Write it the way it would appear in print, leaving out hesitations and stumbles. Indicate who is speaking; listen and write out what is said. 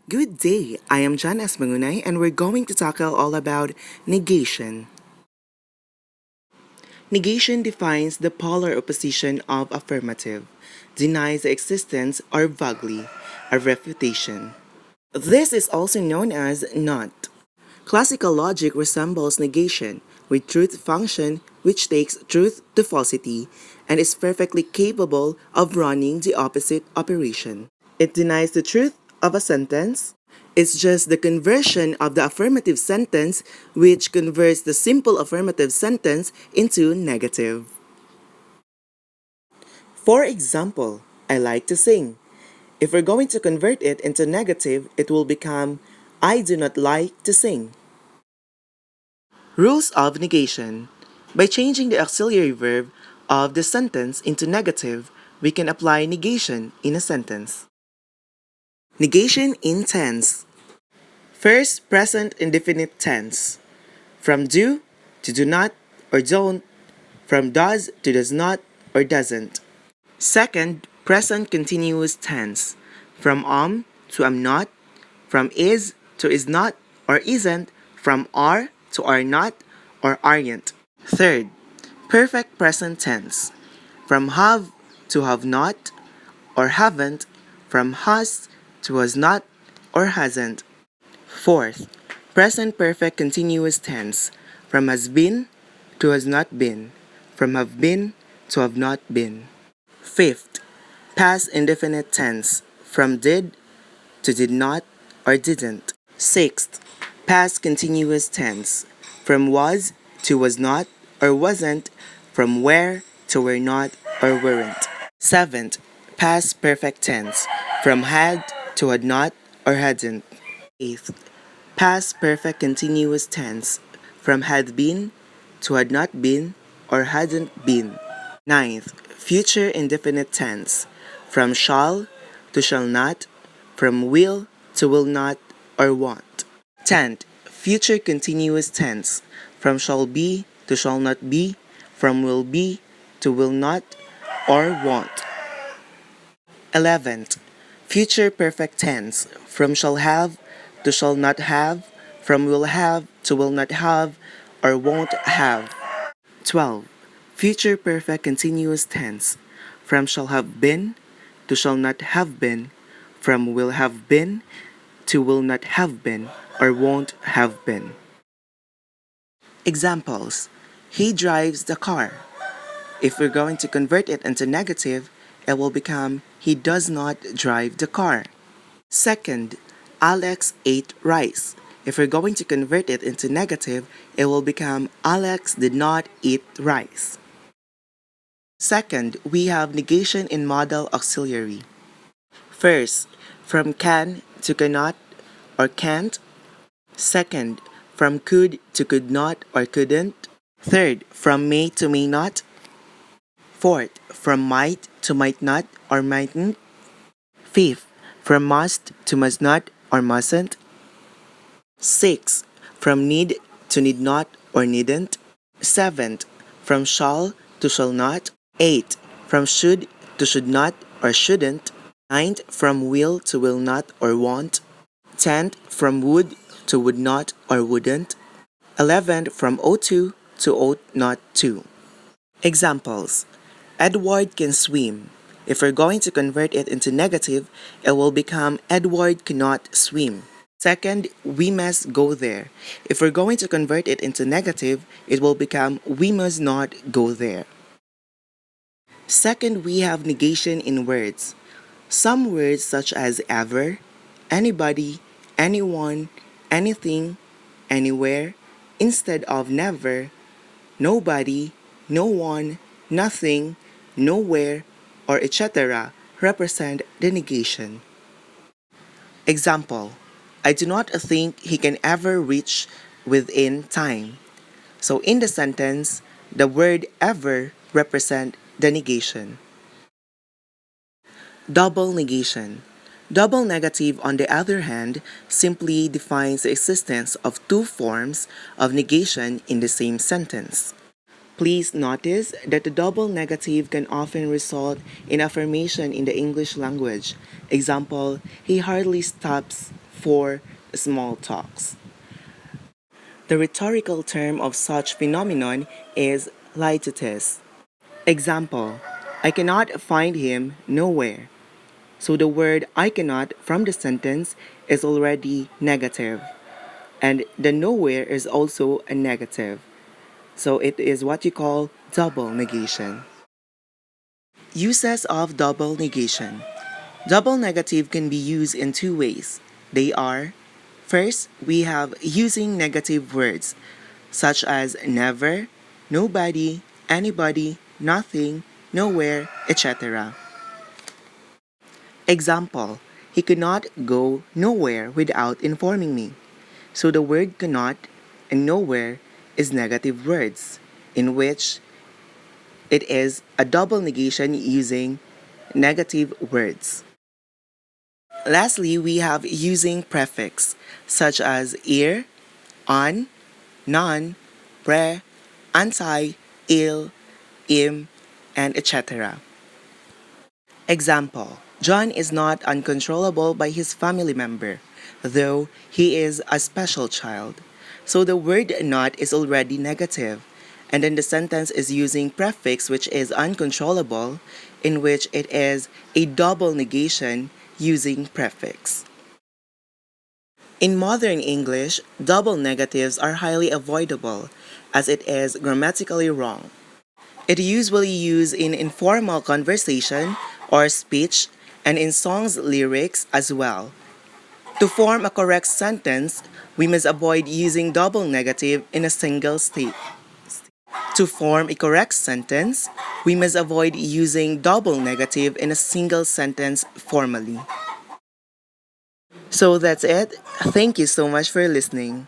Speaker 1: Good day, I am Mañgunay and we're going to tackle all about negation. Negation defines the polar opposition of affirmative, denies the existence or vaguely, a refutation. This is also known as not. Classical logic resembles negation, with truth function which takes truth to falsity and is perfectly capable of running the opposite operation. It denies the truth of a sentence. It's just the conversion of the affirmative sentence which converts the simple affirmative sentence into negative. For example, I like to sing. If we're going to convert it into negative, it will become I do not like to sing. Rules of negation. By changing the auxiliary verb of the sentence into negative, we can apply negation in a sentence. Negation in tense. First, present indefinite tense. From do to do not or don't. From does to does not or doesn't. Second, present continuous tense. From to am not. From is to is not or isn't. From are to are not or aren't. Third, perfect present tense. From have to have not or haven't. From has to has not or hasn't. Fourth, present perfect continuous tense. From has been to has not been. From have been to have not been. Fifth, past indefinite tense. From did to did not or didn't. Sixth, past continuous tense. From was to was not or wasn't. From were to were not or weren't. Seventh, past perfect tense. From had to had not or hadn't. Eighth, past perfect continuous tense. From had been to had not been or hadn't been. Ninth, future indefinite tense. From shall to shall not. From will to will not or won't. 10th, future continuous tense. From shall be to shall not be. From will be to will not or won't. 11th, future perfect tense. From shall have to shall not have. From will have to will not have or won't have. 12. Future perfect continuous tense. From shall have been to shall not have been. From will have been to will not have been or won't have been. Examples. He drives the car. If we're going to convert it into negative, it will become he does not drive the car. Second, Alex ate rice. If we're going to convert it into negative, it will become Alex did not eat rice. Second, we have negation in modal auxiliary. First, from can to cannot or can't. Second, from could to could not or couldn't. Third, from may to may not. Fourth, from might to might not or mightn't. Fifth, from must to must not or mustn't. Sixth, from need to need not or needn't. Seventh, from shall to shall not. Eighth, from should to should not or shouldn't. Ninth, from will to will not or won't. 10th, from would to would not or wouldn't. 11th, from ought to ought not to. Examples. Edward can swim. If we're going to convert it into negative, it will become Edward cannot swim. Second, we must go there. If we're going to convert it into negative, it will become we must not go there. Second, we have negation in words. Some words such as ever, anybody, anyone, anything, anywhere, instead of never, nobody, no one, nothing, nowhere, or etc. represent the negation. Example, I do not think he can ever reach within time. So in the sentence, the word ever represent the negation. Double negation. Double negative, on the other hand, simply defines the existence of two forms of negation in the same sentence. Please notice that the double negative can often result in affirmation in the English language. Example, he hardly stops for small talks. The rhetorical term of such phenomenon is litetus. Example, I cannot find him nowhere. So the word I cannot from the sentence is already negative. And the nowhere is also a negative. So it is what you call double negation. Uses of double negation. Double negative can be used in two ways. They are: first, we have using negative words such as never, nobody, anybody, nothing, nowhere, etc. Example, he could not go nowhere without informing me. So the word cannot and nowhere is negative words, in which it is a double negation using negative words. Lastly, we have using prefix such as ir, on, non, pre, anti, il, im, and etc. Example, John is not uncontrollable by his family member, though he is a special child. So the word not is already negative, and then the sentence is using prefix which is uncontrollable, in which it is a double negation using prefix. In modern English, double negatives are highly avoidable as it is grammatically wrong. It usually used in informal conversation or speech and in songs lyrics as well. To form a correct sentence, we must avoid using double negative in a single state. To form a correct sentence, we must avoid using double negative in a single sentence formally. So that's it. Thank you so much for listening.